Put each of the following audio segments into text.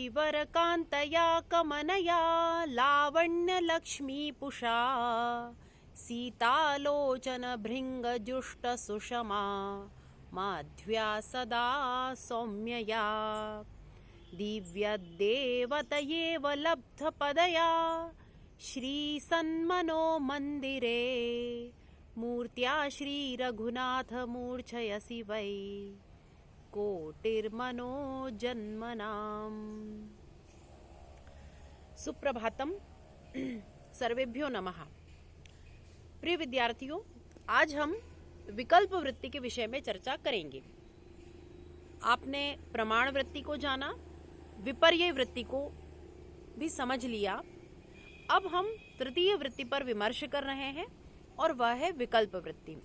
श्रीवरकान्तया कमनया लावण्यलक्ष्मीपुषा सीतालोचनभृङ्गजुष्टसुषमा माध्व्या सदा सौम्यया दिव्यदेवतयेव लब्धपदया श्रीसन्मनो मन्दिरे मूर्त्या श्रीरघुनाथ मूर्छयसि वै कोटिर्मनो जन्मनाम। सुप्रभातम, सर्वेभ्यो नमः। प्रिय विद्यार्थियों, आज हम विकल्प वृत्ति के विषय में चर्चा करेंगे। आपने प्रमाण वृत्ति को जाना, विपर्यय वृत्ति को भी समझ लिया। अब हम तृतीय वृत्ति पर विमर्श कर रहे हैं और वह है विकल्प वृत्ति।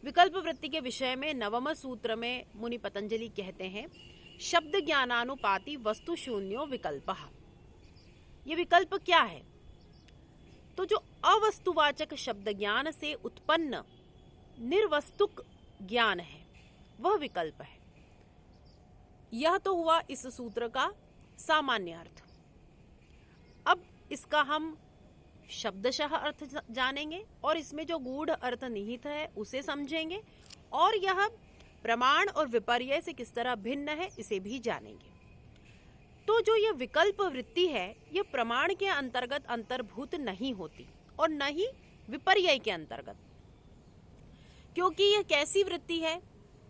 विकल्प वृत्ति के विषय में नवम सूत्र में मुनि पतंजलि कहते हैं, शब्द ज्ञानानुपाति वस्तु शून्यो विकल्पः। ये विकल्प क्या है? तो जो अवस्तुवाचक शब्द ज्ञान से उत्पन्न निर्वस्तुक ज्ञान है वह विकल्प है। यह तो हुआ इस सूत्र का सामान्य अर्थ। अब इसका हम शब्दशः अर्थ जानेंगे और इसमें जो गूढ़ अर्थ निहित है उसे समझेंगे, और यह प्रमाण और विपर्यय से किस तरह भिन्न है इसे भी जानेंगे। तो जो यह विकल्प वृत्ति है यह प्रमाण के अंतर्गत अंतर्भूत नहीं होती और न ही विपर्यय के अंतर्गत, क्योंकि यह कैसी वृत्ति है?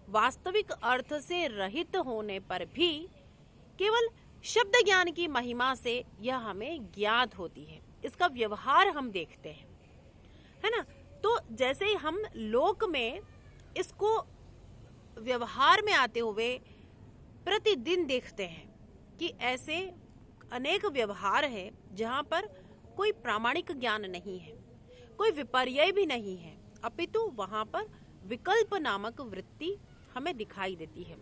वास्तविक अर्थ से रहित होने पर भी केवल शब्द ज्ञान की महिमा से यह हमें ज्ञात होती है। इसका व्यवहार हम देखते हैं, है ना। तो जैसे हम लोक में इसको व्यवहार में आते हुए प्रतिदिन देखते हैं कि ऐसे अनेक व्यवहार है जहां पर कोई प्रामाणिक ज्ञान नहीं है, कोई विपर्यय भी नहीं है, अपितु वहां पर विकल्प नामक वृत्ति हमें दिखाई देती है।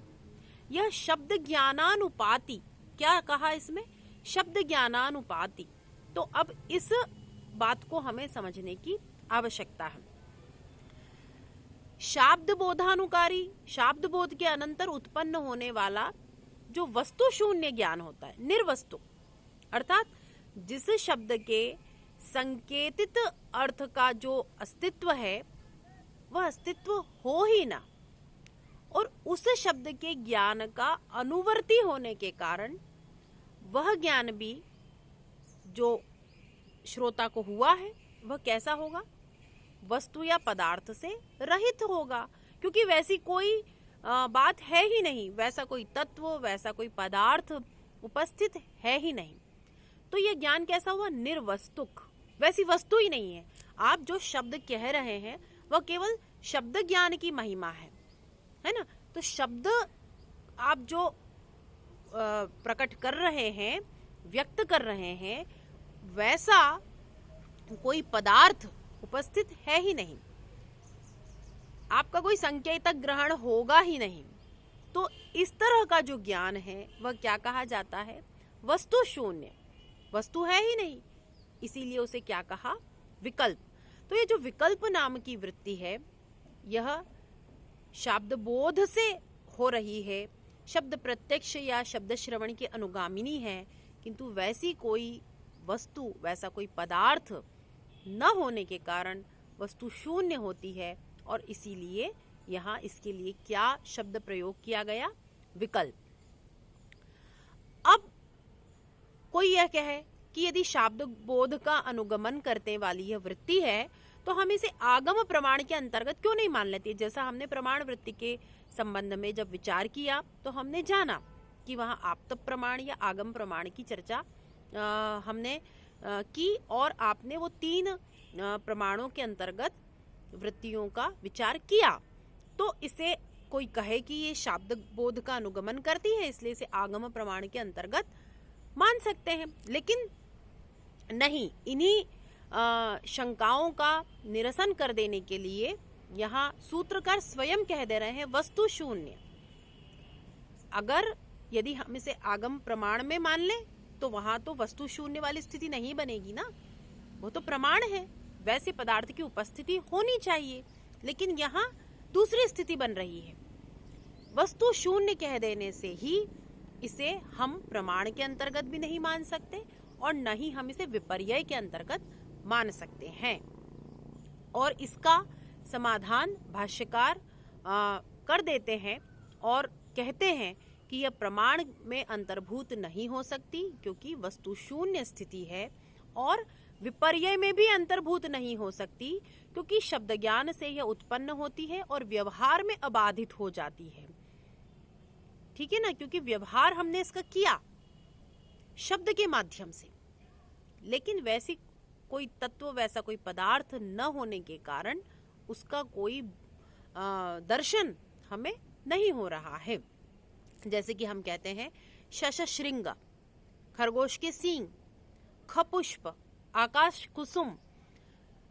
यह शब्द ज्ञानानुपाति, क्या कहा इसमें? शब्द ज्ञानानुपाति। तो अब इस बात को हमें समझने की आवश्यकता है। शाब्द बोधानुकारी, शाब्द बोध के अनंतर उत्पन्न होने वाला जो वस्तु शून्य ज्ञान होता है, निर्वस्तु, अर्थात जिस शब्द के संकेतित अर्थ का जो अस्तित्व है वह अस्तित्व हो ही ना, और उस शब्द के ज्ञान का अनुवर्ती होने के कारण वह ज्ञान भी जो श्रोता को हुआ है वह कैसा होगा? वस्तु या पदार्थ से रहित होगा, क्योंकि वैसी कोई बात है ही नहीं, वैसा कोई तत्व, वैसा कोई पदार्थ उपस्थित है ही नहीं। तो यह ज्ञान कैसा हुआ? निर्वस्तुक, वैसी वस्तु ही नहीं है। आप जो शब्द कह रहे हैं वह केवल शब्द ज्ञान की महिमा है ना। तो शब्द आप जो प्रकट कर रहे हैं, व्यक्त कर रहे हैं, वैसा कोई पदार्थ उपस्थित है ही नहीं, आपका कोई संकेतक ग्रहण होगा ही नहीं। तो इस तरह का जो ज्ञान है वह क्या कहा जाता है? वस्तु शून्य, वस्तु है ही नहीं, इसीलिए उसे क्या कहा? विकल्प। तो ये जो विकल्प नाम की वृत्ति है यह शब्द बोध से हो रही है, शब्द प्रत्यक्ष या शब्द श्रवण की अनुगामिनी है, किंतु वैसी कोई वस्तु, वैसा कोई पदार्थ न होने के कारण वस्तु शून्य होती है, और इसीलिए यहाँ इसके लिए क्या शब्द प्रयोग किया गया? विकल्प। अब कोई यह कहे कि यदि शब्द बोध का अनुगमन करने वाली यह वृत्ति है तो हम इसे आगम प्रमाण के अंतर्गत क्यों नहीं मान लेते? जैसा हमने प्रमाण वृत्ति के संबंध में जब विचार किया तो हमने जाना कि वहाँ आप्त प्रमाण या आगम प्रमाण की चर्चा हमने की, और आपने वो तीन प्रमाणों के अंतर्गत वृत्तियों का विचार किया। तो इसे कोई कहे कि ये शब्द बोध का अनुगमन करती है इसलिए इसे आगम प्रमाण के अंतर्गत मान सकते हैं, लेकिन नहीं। इन्हीं शंकाओं का निरसन कर देने के लिए यहाँ सूत्रकार स्वयं कह दे रहे हैं वस्तु शून्य। अगर यदि हम इसे आगम प्रमाण में मान लें तो वहां तो वस्तु शून्य वाली स्थिति नहीं बनेगी ना, वो तो प्रमाण है, वैसे पदार्थ की उपस्थिति होनी चाहिए, लेकिन यहाँ दूसरी स्थिति बन रही है। वस्तु शून्य कह देने से ही इसे हम प्रमाण के अंतर्गत भी नहीं मान सकते और न ही हम इसे विपर्यय के अंतर्गत मान सकते हैं। और इसका समाधान भाष्यकार कर देते हैं और कहते हैं कि यह प्रमाण में अंतर्भूत नहीं हो सकती क्योंकि वस्तु शून्य स्थिति है, और विपर्यय में भी अंतर्भूत नहीं हो सकती क्योंकि शब्द ज्ञान से यह उत्पन्न होती है और व्यवहार में अबाधित हो जाती है। ठीक है ना, क्योंकि व्यवहार हमने इसका किया शब्द के माध्यम से, लेकिन वैसी कोई तत्व, वैसा कोई पदार्थ न होने के कारण उसका कोई दर्शन हमें नहीं हो रहा है। जैसे कि हम कहते हैं शशशृंग, खरगोश के सींग, खपुष्प, आकाश कुसुम,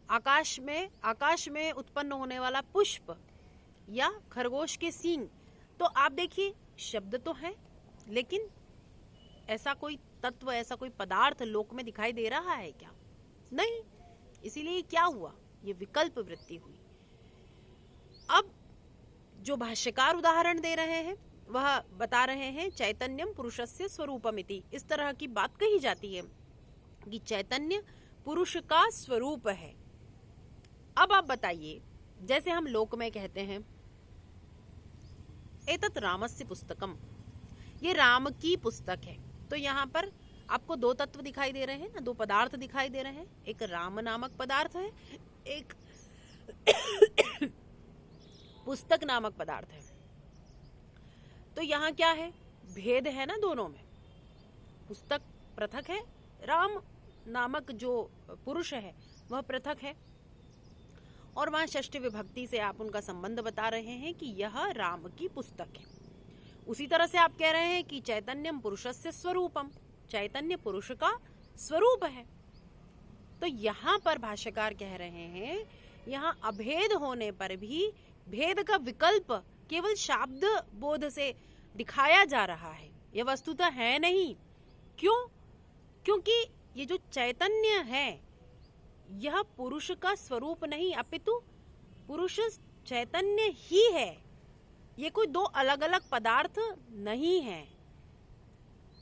आकाश में उत्पन्न होने वाला पुष्प या खरगोश के सींग। तो आप देखिए शब्द तो है, लेकिन ऐसा कोई तत्व, ऐसा कोई पदार्थ लोक में दिखाई दे रहा है क्या? नहीं। इसीलिए क्या हुआ, ये विकल्प वृत्ति हुई। अब जो भाष्यकार उदाहरण दे रहे हैं वह बता रहे हैं चैतन्यम पुरुषस्य स्वरूपमिति। इस तरह की बात कही जाती है कि चैतन्य पुरुष का स्वरूप है। अब आप बताइए, जैसे हम लोक में कहते हैं एतत् रामस्य पुस्तकम, ये राम की पुस्तक है। तो यहाँ पर आपको दो तत्व दिखाई दे रहे हैं ना, दो पदार्थ दिखाई दे रहे हैं। एक राम नामक पदार्थ है, एक पुस्तक नामक पदार्थ है। तो यहाँ क्या है, भेद है ना दोनों में। पुस्तक पृथक है, राम नामक जो पुरुष है वह पृथक है। और वहां षष्ठी विभक्ति से आप उनका संबंध बता रहे हैं कि यह राम की पुस्तक है। उसी तरह से आप कह रहे हैं कि चैतन्यम पुरुषस्य स्वरूपम, चैतन्य पुरुष का स्वरूप है। तो यहाँ पर भाष्यकार कह रहे हैं यहाँ अभेद होने पर भी भेद का विकल्प केवल शाब्द बोध से दिखाया जा रहा है, यह वस्तुतः है नहीं। क्यों? क्योंकि ये जो चैतन्य है यह पुरुष का स्वरूप नहीं, अपितु पुरुष चैतन्य ही है। ये कोई दो अलग अलग पदार्थ नहीं है।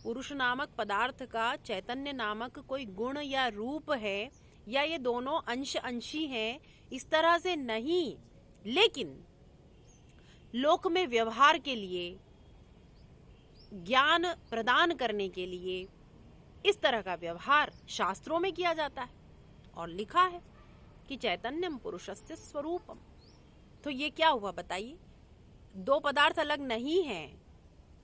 पुरुष नामक पदार्थ का चैतन्य नामक कोई गुण या रूप है, या ये दोनों अंश अंशी हैं, इस तरह से नहीं। लेकिन लोक में व्यवहार के लिए, ज्ञान प्रदान करने के लिए इस तरह का व्यवहार शास्त्रों में किया जाता है और लिखा है कि चैतन्यम पुरुषस्य स्वरूपम। तो ये क्या हुआ बताइए, दो पदार्थ अलग नहीं है,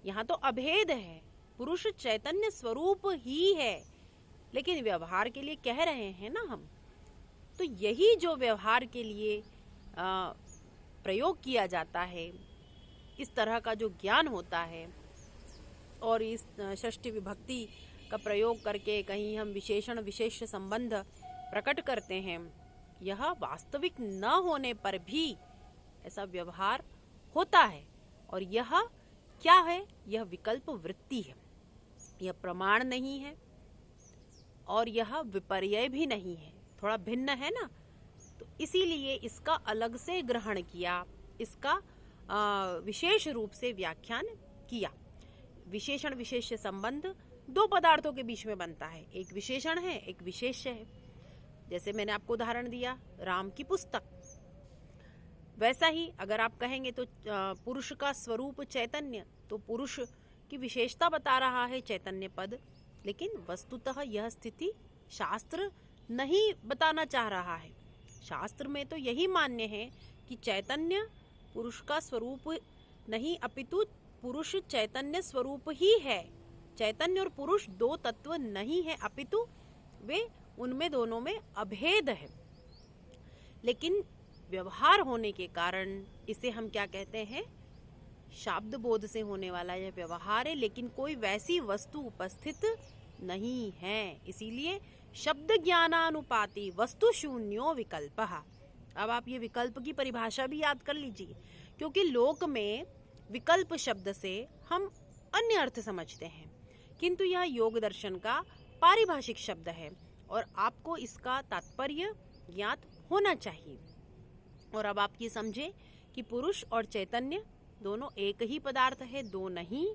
यहाँ तो अभेद है। पुरुष चैतन्य स्वरूप ही है, लेकिन व्यवहार के लिए कह रहे हैं ना हम। तो यही जो व्यवहार के लिए प्रयोग किया जाता है, इस तरह का जो ज्ञान होता है, और इस षष्ठी विभक्ति का प्रयोग करके कहीं हम विशेषण विशेष संबंध प्रकट करते हैं, यह वास्तविक न होने पर भी ऐसा व्यवहार होता है। और यह क्या है, यह विकल्प वृत्ति है, यह प्रमाण नहीं है और यह विपर्यय भी नहीं है, थोड़ा भिन्न है ना। तो इसीलिए इसका अलग से ग्रहण किया, इसका विशेष रूप से व्याख्यान किया। विशेषण विशेष संबंध दो पदार्थों के बीच में बनता है, एक विशेषण है, एक विशेष्य है। जैसे मैंने आपको उदाहरण दिया राम की पुस्तक, वैसा ही अगर आप कहेंगे तो पुरुष का स्वरूप चैतन्य, तो पुरुष की विशेषता बता रहा है चैतन्य पद, लेकिन वस्तुतः यह स्थिति शास्त्र नहीं बताना चाह रहा है। शास्त्र में तो यही मान्य है कि चैतन्य पुरुष का स्वरूप नहीं, अपितु पुरुष चैतन्य स्वरूप ही है। चैतन्य और पुरुष दो तत्व नहीं है, अपितु वे उनमें दोनों में अभेद है। लेकिन व्यवहार होने के कारण इसे हम क्या कहते हैं, शाब्द बोध से होने वाला यह व्यवहार है, लेकिन कोई वैसी वस्तु उपस्थित नहीं है। इसीलिए शब्द ज्ञानानुपाति वस्तु शून्यो विकल्पः। अब आप ये विकल्प की परिभाषा भी याद कर लीजिए, क्योंकि लोक में विकल्प शब्द से हम अन्य अर्थ समझते हैं, किंतु यह योग दर्शन का पारिभाषिक शब्द है और आपको इसका तात्पर्य ज्ञात होना चाहिए। और अब आप ये समझे कि पुरुष और चैतन्य दोनों एक ही पदार्थ है, दो नहीं।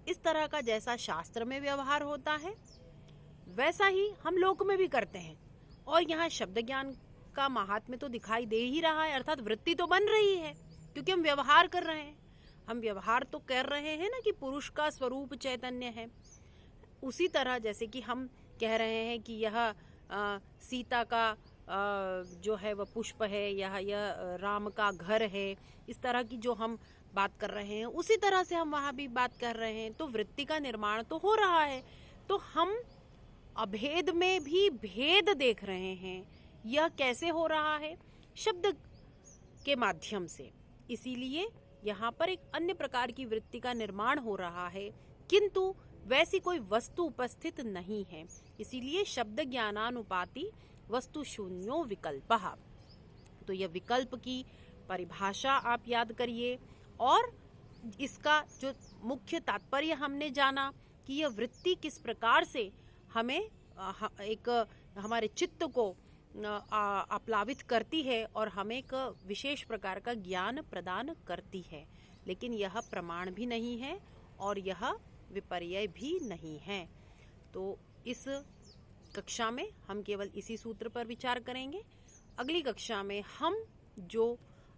इस तरह का जैसा शास्त्र में व्यवहार होता है वैसा ही हम लोक में भी करते हैं। और यहाँ शब्द ज्ञान का महात्म्य तो दिखाई दे ही रहा है, अर्थात वृत्ति तो बन रही है क्योंकि हम व्यवहार कर रहे हैं। हम व्यवहार तो कर रहे हैं ना कि पुरुष का स्वरूप चैतन्य है। उसी तरह जैसे कि हम कह रहे हैं कि यह सीता का जो है वह पुष्प है, यह राम का घर है, इस तरह की जो हम बात कर रहे हैं उसी तरह से हम वहाँ भी बात कर रहे हैं। तो वृत्ति का निर्माण तो हो रहा है, तो हम अभेद में भी भेद देख रहे हैं। यह कैसे हो रहा है? शब्द के माध्यम से। इसीलिए यहाँ पर एक अन्य प्रकार की वृत्ति का निर्माण हो रहा है, किंतु वैसी कोई वस्तु उपस्थित नहीं है। इसीलिए शब्द ज्ञानानुपाति वस्तु शून्यो विकल्पः। तो यह विकल्प की परिभाषा आप याद करिए, और इसका जो मुख्य तात्पर्य हमने जाना कि यह वृत्ति किस प्रकार से हमें एक हमारे चित्त को आप्लावित करती है और हमें एक विशेष प्रकार का ज्ञान प्रदान करती है। लेकिन यह प्रमाण भी नहीं है और यह विपर्यय भी नहीं है। तो इस कक्षा में हम केवल इसी सूत्र पर विचार करेंगे। अगली कक्षा में हम जो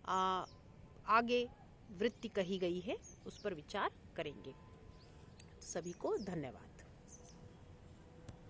आगे वृत्ति कही गई है उस पर विचार करेंगे। सभी को धन्यवाद।